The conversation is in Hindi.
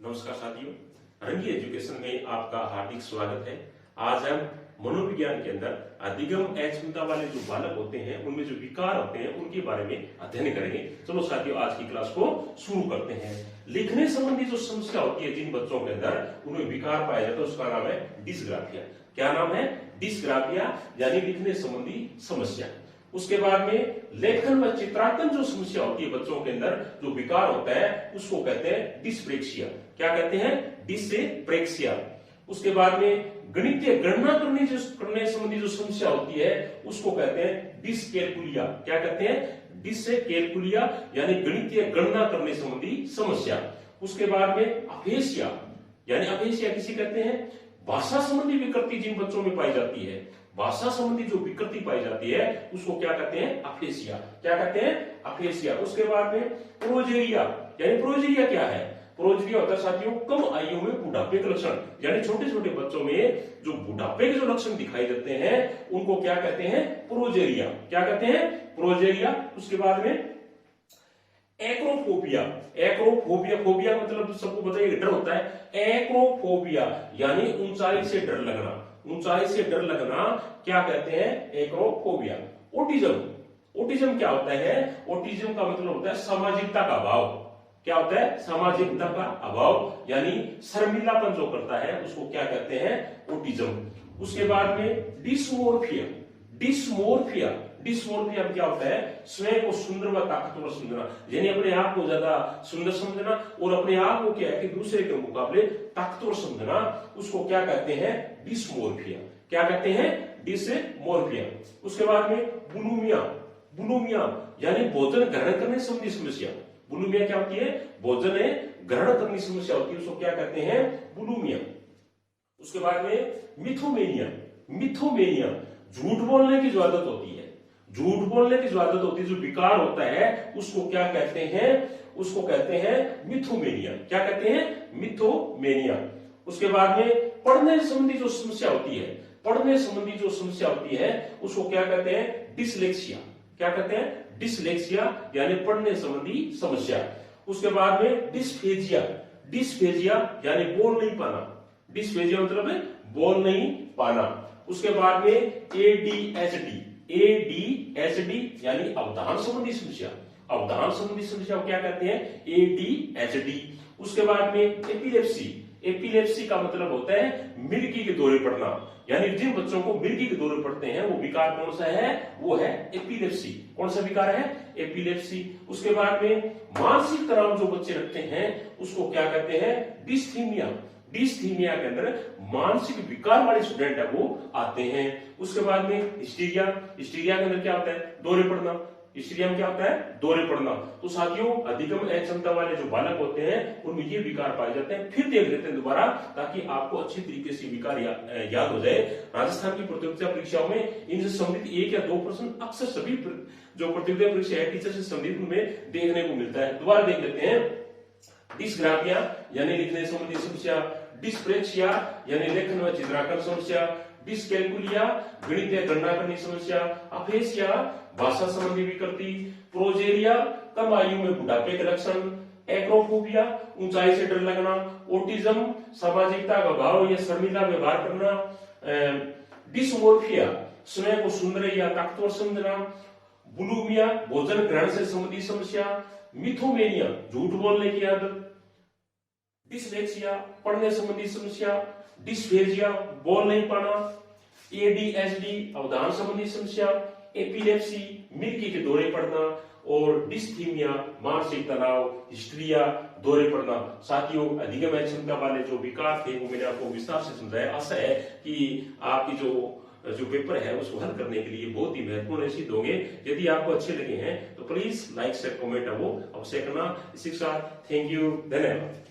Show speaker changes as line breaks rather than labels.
नमस्कार साथियों, रंगी एजुकेशन में आपका हार्दिक स्वागत है। आज हम मनोविज्ञान के अंदर अधिगम अक्षमता वाले जो बालक होते हैं उनमें जो विकार होते हैं उनके बारे में अध्ययन करेंगे। चलो साथियों, आज की क्लास को शुरू करते हैं। लिखने संबंधी जो समस्या होती है जिन बच्चों के अंदर उनमें विकार पाया जाता है उसका नाम है डिस्ग्राफिया। क्या नाम है? डिस्ग्राफिया, यानी लिखने संबंधी समस्या। उसके बाद में लेखन व चित्रांकन जो समस्या होती है बच्चों के अंदर जो विकार होता है उसको कहते हैं डिस्प्रेक्सिया। क्या कहते हैं? डिस्प्रेक्सिया। उसके बाद में गणितीय गणना करने संबंधी जो समस्या होती है उसको कहते हैं डिसकैलकुलिया। क्या कहते हैं? डिसकैलकुलिया, यानी गणितीय गणना करने संबंधी समस्या। उसके बाद में अफेसिया, यानी अफेसिया किसी कहते हैं भाषा संबंधी विकृति जिन बच्चों में पाई जाती है, भाषा संबंधी जो विकृति पाई जाती है उसको क्या कहते हैं? अफेसिया। क्या कहते हैं? अफेसिया। उसके बाद में प्रोजेरिया, यानी प्रोजेरिया क्या है? प्रोजेरिया होता है साथियों कम आयु में बुढ़ापे के लक्षण, यानी छोटे छोटे बच्चों में जो बुढ़ापे के जो लक्षण दिखाई देते हैं उनको क्या कहते हैं? प्रोजेरिया। क्या कहते हैं? प्रोजेरिया। उसके बाद में एक्रोफोबिया। एक्रोफोबिया, फोबिया मतलब सबको बताइए डर होता है। एक्रोफोबिया यानी ऊंचाई से डर लगना। ऊंचाई से डर लगना क्या कहते हैं? एक्रोफोबिया। ओटिज्म, ओटिज्म क्या होता है? ओटिज्म का मतलब होता है सामाजिकता का अभाव। क्या होता है? सामाजिकता का अभाव, यानी शर्मिलापन जो करता है उसको क्या कहते हैं? ओटिज्म। उसके बाद में डिस्मोर्फिया। डिस्मोर्फिया, डिस्मोर्फिया क्या होता है? स्वयं को सुंदर व ताकतवर समझना, यानी अपने आप को ज्यादा सुंदर समझना और अपने आप को क्या है कि दूसरे के मुकाबले ताकतवर समझना, उसको क्या कहते हैं? डिस्मोर्फिया। क्या कहते हैं? डिस्मोर्फिया। उसके बाद में बुलिमिया। बुलिमिया यानी भोजन ग्रहण करने संबंधी समस्या। बुलिमिया क्या होती है? भोजन ग्रहण करने की समस्या होती है, उसको क्या कहते हैं? बुलिमिया। उसके बाद में मिथोमेनिया। मिथोमेनिया झूठ बोलने की जो आदत होती है, झूठ बोलने की जो आदत होती है, जो विकार होता है उसको क्या कहते हैं? उसको कहते हैं मिथोमेनिया। क्या कहते हैं? मिथोमेनिया। उसके बाद में पढ़ने संबंधी जो समस्या होती है, पढ़ने संबंधी जो समस्या होती है उसको क्या कहते हैं? डिसलेक्सिया। क्या कहते हैं? डिसलेक्सिया, यानी पढ़ने संबंधी समस्या। उसके बाद में डिस्फेजिया। डिस्फेजिया यानी बोल नहीं पाना। डिस्फेजिया मतलब है बोल नहीं पाना। उसके बाद में एडीएचडी। एडीएचडी यानी अवधान संबंधी समस्या। अवधान संबंधी समस्या को क्या कहते हैं? एडीएचडी। उसके बाद में एपिलेप्सी। एपिलेप्सी का मतलब होता है मिर्गी के दौरे पड़ना, यानी जिन बच्चों को मिर्गी के दौरे पड़ते हैं वो विकार कौन सा है? वो है एपिलेप्सी। कौन सा विकार है? एपिलेप्सी। उसके बाद में मानसिक तनाव जो बच्चे रखते हैं उसको क्या कहते हैं? डिस्थीमिया। डिस्थीमिया के अंदर मानसिक विकार वाले स्टूडेंट है वो आते हैं। उसके बाद में हिस्टीरिया। हिस्टीरिया के अंदर क्या होता है? दौरे पड़ना। हिस्टीरिया में क्या होता है? दौरे पड़ना। तो साथियों, अधिगम अक्षमता वाले जो बालक होते हैं उनमें ये विकार पाए जाते हैं। फिर देख लेते हैं दोबारा, ताकि आपको अच्छी तरीके से विकार याद हो जाए। राजस्थान की प्रतियोगिता परीक्षाओं में इनसे संबंधित 1 या 2 प्रश्न अक्सर सभी जो प्रतियोगिता परीक्षा है टीचर से संबंधित उनमें देखने को मिलता है। दोबारा देख लेते हैं। डिस्ग्राफिया यानी लिखने संबंधी समस्या, डिस्प्रेक्सिया यानी लेखन व चित्रांकन समस्या, डिसकैलकुलिया गणितीय गणना करने की समस्या, अफेसिया भाषा संबंधी विकृति, प्रोजेरिया कम आयु में बुढ़ापे के लक्षण, एक्रोफोबिया ऊंचाई से डर लगना, ओटिज्म सामाजिकता का अभाव या शर्मिला व्यवहार करना, डिसमोर्फिया स्वयं को सुंदर या ताकतवर समझना, बुलिमिया भोजन ग्रहण से संबंधी समस्या, मिथोमेनिया झूठ बोलने की आदत, डिसलेक्सिया पढ़ने संबंधी समस्या, डिस्फेजिया बोल नहीं पाना, एडीएचडी अवधान संबंधी समस्या, एपिलेप्सी मिर्गी के दौरे पड़ना और डिस्थीमिया मानसिक तनाव, हिस्ट्रिया दौरे पड़ना। साथियों, अधिगम अक्षमता वाले जो विकार थे वो मैंने आपको विस्तार से समझाया। आशा है कि आपकी जो पेपर है उसको हल करने के लिए बहुत ही महत्वपूर्ण सिद्ध होंगे। यदि आपको अच्छे लगे हैं तो प्लीज लाइक शेयर कमेंट है वो अवश्य करना। इसी के साथ थैंक यू, धन्यवाद।